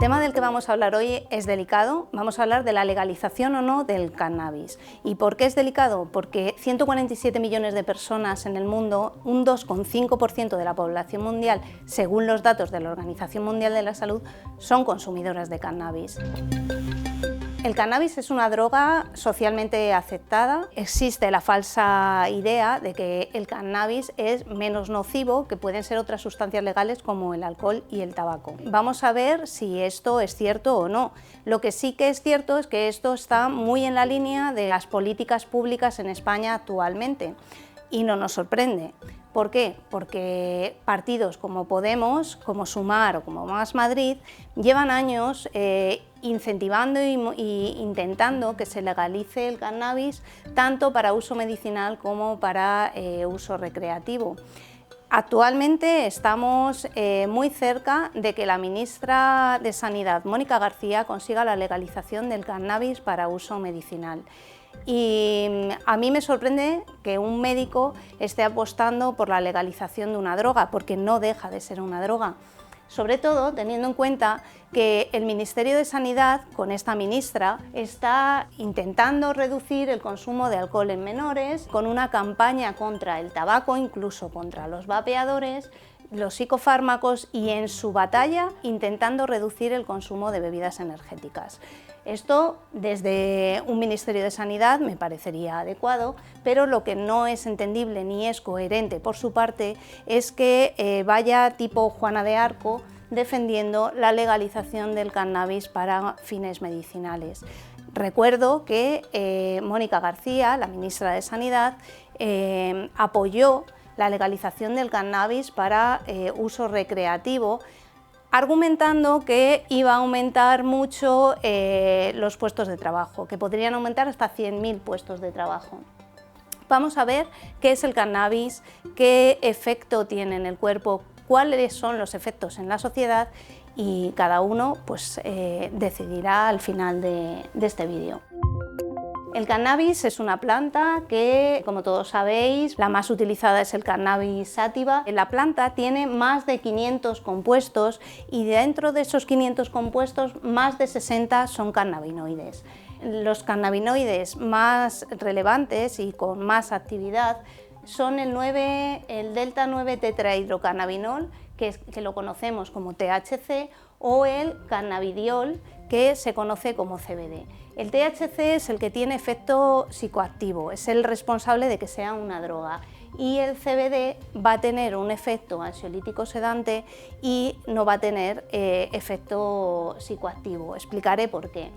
tema del que vamos a hablar hoy es delicado. Vamos a hablar de la legalización o no del cannabis. ¿Y por qué es delicado? Porque 147 millones de personas en el mundo, un 2,5% de la población mundial, según los datos de la Organización Mundial de la Salud, son consumidoras de cannabis. El cannabis es una droga socialmente aceptada. Existe la falsa idea de que el cannabis es menos nocivo que pueden ser otras sustancias legales como el alcohol y el tabaco. Vamos a ver si esto es cierto o no. Lo que sí que es cierto es que esto está muy en la línea de las políticas públicas en España actualmente y no nos sorprende. ¿Por qué? Porque partidos como Podemos, como Sumar o como Más Madrid llevan años incentivando e intentando que se legalice el cannabis tanto para uso medicinal como para uso recreativo. Actualmente estamos muy cerca de que la ministra de Sanidad, Mónica García, consiga la legalización del cannabis para uso medicinal. Y a mí me sorprende que un médico esté apostando por la legalización de una droga, porque no deja de ser una droga. Sobre todo teniendo en cuenta que el Ministerio de Sanidad, con esta ministra, está intentando reducir el consumo de alcohol en menores, con una campaña contra el tabaco, incluso contra los vapeadores, los psicofármacos y en su batalla intentando reducir el consumo de bebidas energéticas. Esto desde un Ministerio de Sanidad me parecería adecuado, pero lo que no es entendible ni es coherente por su parte es que vaya tipo Juana de Arco defendiendo la legalización del cannabis para fines medicinales. Recuerdo que Mónica García, la ministra de Sanidad, apoyó la legalización del cannabis para uso recreativo, argumentando que iba a aumentar mucho los puestos de trabajo, que podrían aumentar hasta 100.000 puestos de trabajo. Vamos a ver qué es el cannabis, qué efecto tiene en el cuerpo, cuáles son los efectos en la sociedad y cada uno pues, decidirá al final de este vídeo. El cannabis es una planta que, como todos sabéis, la más utilizada es el cannabis sativa. La planta tiene más de 500 compuestos y dentro de esos 500 compuestos, más de 60 son cannabinoides. Los cannabinoides más relevantes y con más actividad son el delta 9 tetrahidrocannabinol, que lo conocemos como THC, o el cannabidiol, que se conoce como CBD. El THC es el que tiene efecto psicoactivo, es el responsable de que sea una droga, y el CBD va a tener un efecto ansiolítico sedante y no va a tener efecto psicoactivo. Explicaré por qué.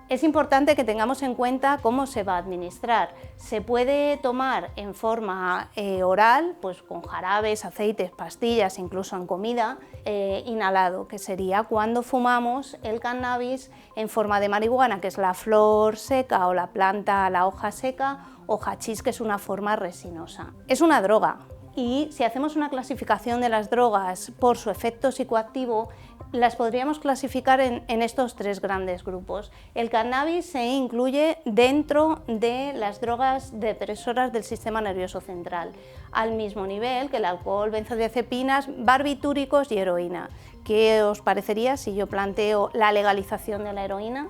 Es importante que tengamos en cuenta cómo se va a administrar. Se puede tomar en forma oral, pues con jarabes, aceites, pastillas, incluso en comida, inhalado, que sería cuando fumamos el cannabis en forma de marihuana, que es la flor seca o la planta, la hoja seca, o hachís, que es una forma resinosa. Es una droga. Y si hacemos una clasificación de las drogas por su efecto psicoactivo, las podríamos clasificar en estos tres grandes grupos. El cannabis se incluye dentro de las drogas depresoras del sistema nervioso central, al mismo nivel que el alcohol, benzodiazepinas, barbitúricos y heroína. ¿Qué os parecería si yo planteo la legalización de la heroína?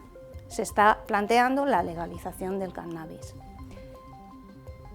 Se está planteando la legalización del cannabis.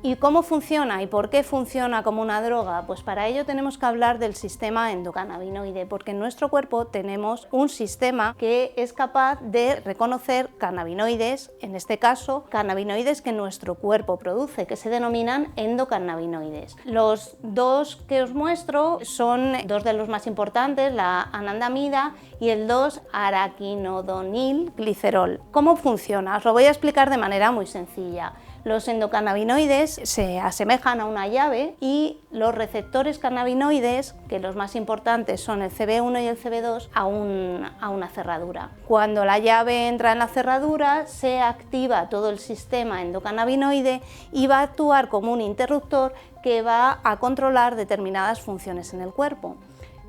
¿Y cómo funciona y por qué funciona como una droga? Pues para ello tenemos que hablar del sistema endocannabinoide, porque en nuestro cuerpo tenemos un sistema que es capaz de reconocer cannabinoides, en este caso cannabinoides que nuestro cuerpo produce, que se denominan endocannabinoides. Los dos que os muestro son dos de los más importantes, la anandamida y el 2-araquinodonilglicerol. ¿Cómo funciona? Os lo voy a explicar de manera muy sencilla. Los endocannabinoides se asemejan a una llave y los receptores cannabinoides, que los más importantes son el CB1 y el CB2, a una cerradura. Cuando la llave entra en la cerradura, se activa todo el sistema endocannabinoide y va a actuar como un interruptor que va a controlar determinadas funciones en el cuerpo.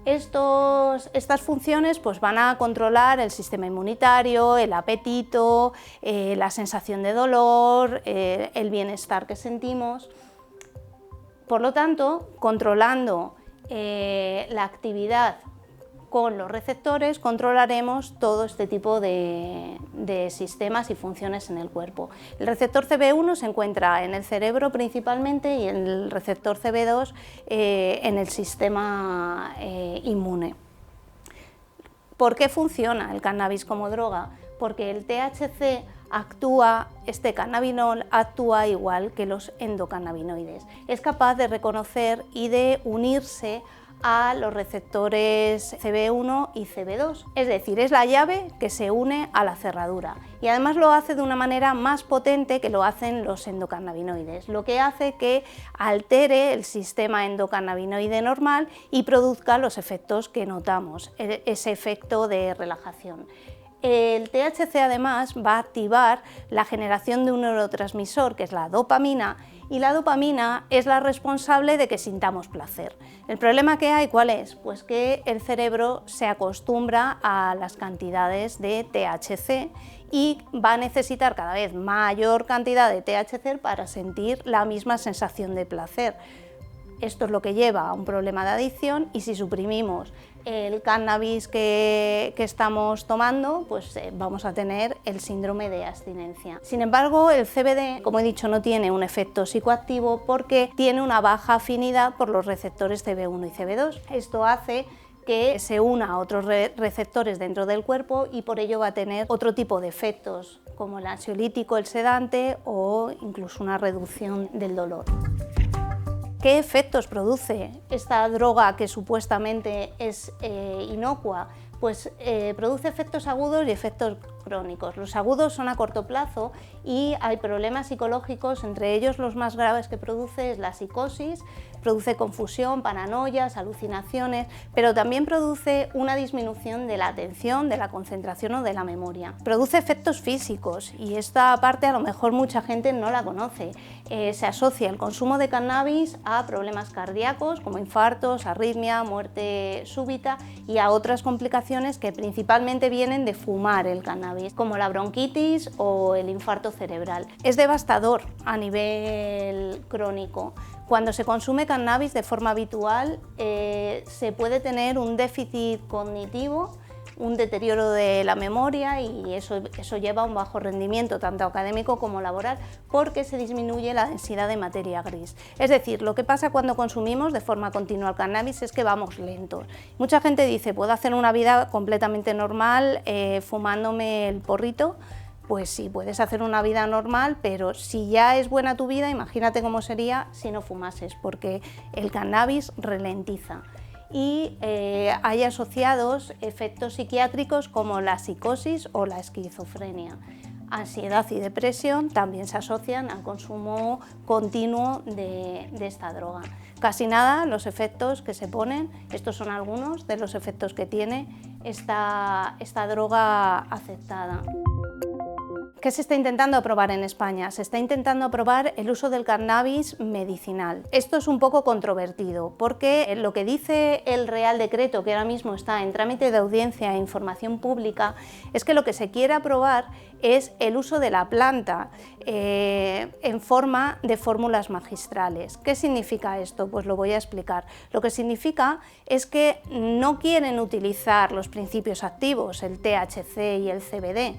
Estas funciones pues, van a controlar el sistema inmunitario, el apetito, la sensación de dolor, el bienestar que sentimos. Por lo tanto, controlando la actividad con los receptores controlaremos todo este tipo de sistemas y funciones en el cuerpo. El receptor CB1 se encuentra en el cerebro principalmente y el receptor CB2 en el sistema inmune. ¿Por qué funciona el cannabis como droga? Porque el THC este cannabinol actúa igual que los endocannabinoides. Es capaz de reconocer y de unirse a los receptores CB1 y CB2, es decir, es la llave que se une a la cerradura y además lo hace de una manera más potente que lo hacen los endocannabinoides, lo que hace que altere el sistema endocannabinoide normal y produzca los efectos que notamos, ese efecto de relajación. El THC además va a activar la generación de un neurotransmisor que es la dopamina y la dopamina es la responsable de que sintamos placer. El problema que hay, ¿cuál es? Pues que el cerebro se acostumbra a las cantidades de THC y va a necesitar cada vez mayor cantidad de THC para sentir la misma sensación de placer. Esto es lo que lleva a un problema de adicción y si suprimimos el cannabis que estamos tomando, pues vamos a tener el síndrome de abstinencia. Sin embargo, el CBD, como he dicho, no tiene un efecto psicoactivo porque tiene una baja afinidad por los receptores CB1 y CB2. Esto hace que se una a otros receptores dentro del cuerpo y por ello va a tener otro tipo de efectos, como el ansiolítico, el sedante o incluso una reducción del dolor. ¿Qué efectos produce esta droga que supuestamente es inocua? Pues produce efectos agudos y efectos crónicos. Los agudos son a corto plazo y hay problemas psicológicos, entre ellos los más graves que produce es la psicosis, produce confusión, paranoias, alucinaciones, pero también produce una disminución de la atención, de la concentración o de la memoria. Produce efectos físicos y esta parte a lo mejor mucha gente no la conoce. Se asocia el consumo de cannabis a problemas cardíacos como infartos, arritmia, muerte súbita y a otras complicaciones que principalmente vienen de fumar el cannabis, como la bronquitis o el infarto cerebral. Es devastador a nivel crónico. Cuando se consume cannabis de forma habitual se puede tener un déficit cognitivo, un deterioro de la memoria y eso lleva a un bajo rendimiento tanto académico como laboral porque se disminuye la densidad de materia gris. Es decir, lo que pasa cuando consumimos de forma continua el cannabis es que vamos lentos. Mucha gente dice, puedo hacer una vida completamente normal fumándome el porrito. Pues sí, puedes hacer una vida normal, pero si ya es buena tu vida, imagínate cómo sería si no fumases, porque el cannabis ralentiza. Y hay asociados efectos psiquiátricos como la psicosis o la esquizofrenia. Ansiedad y depresión también se asocian al consumo continuo de esta droga. Casi nada los efectos que se ponen, estos son algunos de los efectos que tiene esta droga aceptada. ¿Qué se está intentando aprobar en España? Se está intentando aprobar el uso del cannabis medicinal. Esto es un poco controvertido porque lo que dice el Real Decreto, que ahora mismo está en trámite de audiencia e información pública, es que lo que se quiere aprobar es el uso de la planta en forma de fórmulas magistrales. ¿Qué significa esto? Pues lo voy a explicar. Lo que significa es que no quieren utilizar los principios activos, el THC y el CBD,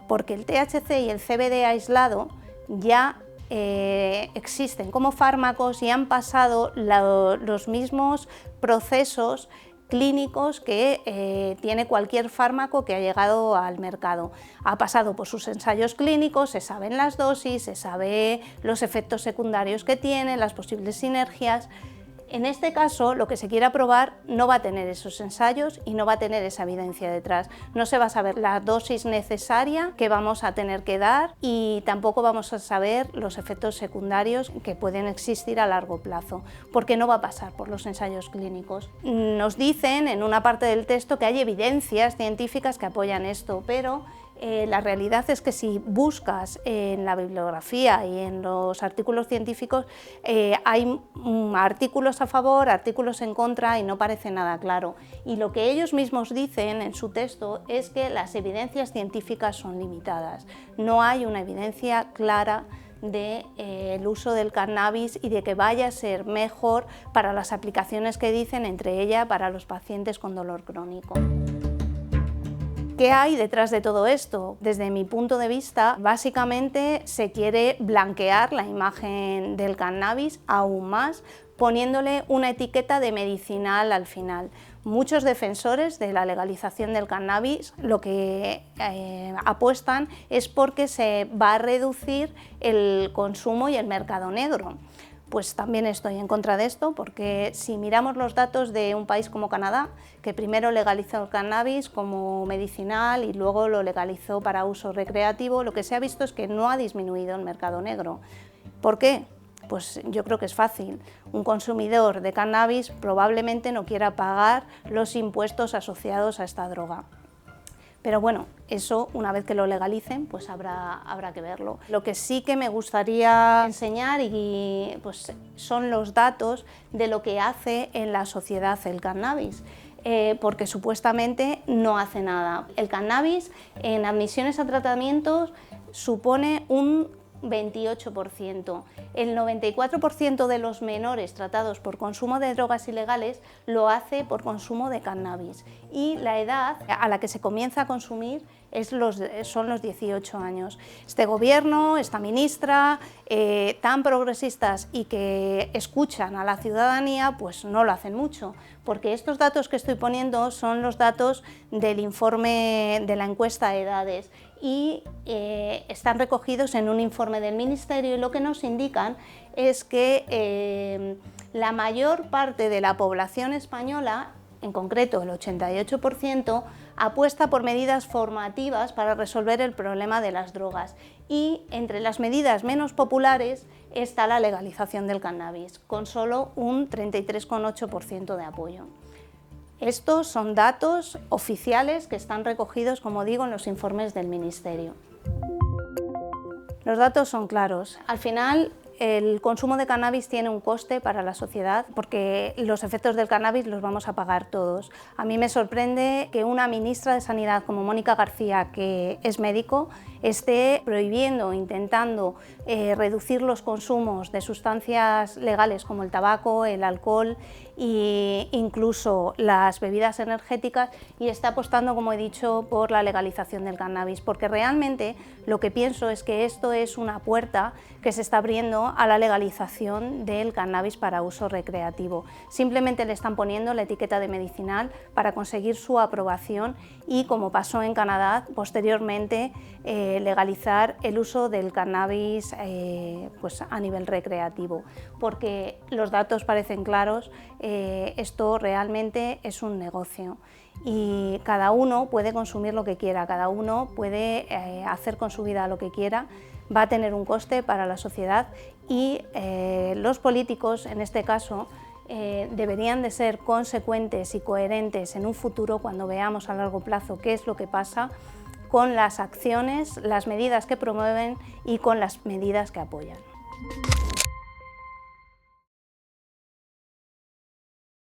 porque el THC y el CBD aislado ya existen como fármacos y han pasado los mismos procesos clínicos que tiene cualquier fármaco que ha llegado al mercado. Ha pasado por sus ensayos clínicos, se saben las dosis, se sabe los efectos secundarios que tiene, las posibles sinergias. En este caso, lo que se quiere aprobar no va a tener esos ensayos y no va a tener esa evidencia detrás. No se va a saber la dosis necesaria que vamos a tener que dar y tampoco vamos a saber los efectos secundarios que pueden existir a largo plazo, porque no va a pasar por los ensayos clínicos. Nos dicen en una parte del texto que hay evidencias científicas que apoyan esto, pero la realidad es que si buscas en la bibliografía y en los artículos científicos hay artículos a favor, artículos en contra y no parece nada claro. Y lo que ellos mismos dicen en su texto es que las evidencias científicas son limitadas. No hay una evidencia clara del uso del cannabis y de que vaya a ser mejor para las aplicaciones que dicen, entre ellas para los pacientes con dolor crónico. ¿Qué hay detrás de todo esto? Desde mi punto de vista, básicamente se quiere blanquear la imagen del cannabis aún más, poniéndole una etiqueta de medicinal al final. Muchos defensores de la legalización del cannabis lo que apuestan es porque se va a reducir el consumo y el mercado negro. Pues también estoy en contra de esto, porque si miramos los datos de un país como Canadá, que primero legalizó el cannabis como medicinal y luego lo legalizó para uso recreativo, lo que se ha visto es que no ha disminuido el mercado negro. ¿Por qué? Pues yo creo que es fácil. Un consumidor de cannabis probablemente no quiera pagar los impuestos asociados a esta droga. Pero bueno, eso una vez que lo legalicen, pues habrá que verlo. Lo que sí que me gustaría enseñar pues, son los datos de lo que hace en la sociedad el cannabis. Porque supuestamente no hace nada. El cannabis en admisiones a tratamientos supone un 28%. El 94% de los menores tratados por consumo de drogas ilegales lo hace por consumo de cannabis, y la edad a la que se comienza a consumir son los 18 años. Este gobierno, esta ministra, tan progresistas y que escuchan a la ciudadanía, pues no lo hacen mucho, porque estos datos que estoy poniendo son los datos del informe de la encuesta de edades y están recogidos en un informe del Ministerio, y lo que nos indican es que la mayor parte de la población española, en concreto el 88%, apuesta por medidas formativas para resolver el problema de las drogas, y entre las medidas menos populares está la legalización del cannabis, con solo un 33,8% de apoyo. Estos son datos oficiales que están recogidos, como digo, en los informes del Ministerio. Los datos son claros. Al final, el consumo de cannabis tiene un coste para la sociedad, porque los efectos del cannabis los vamos a pagar todos. A mí me sorprende que una ministra de Sanidad como Mónica García, que es médico, esté prohibiendo, intentando reducir los consumos de sustancias legales como el tabaco, el alcohol e incluso las bebidas energéticas, y está apostando, como he dicho, por la legalización del cannabis, porque realmente lo que pienso es que esto es una puerta que se está abriendo a la legalización del cannabis para uso recreativo. Simplemente le están poniendo la etiqueta de medicinal para conseguir su aprobación y, como pasó en Canadá, posteriormente legalizar el uso del cannabis pues a nivel recreativo, porque los datos parecen claros. Esto realmente es un negocio y cada uno puede consumir lo que quiera, cada uno puede hacer con su vida lo que quiera. Va a tener un coste para la sociedad y los políticos, en este caso, deberían de ser consecuentes y coherentes en un futuro, cuando veamos a largo plazo qué es lo que pasa, con las acciones, las medidas que promueven y con las medidas que apoyan.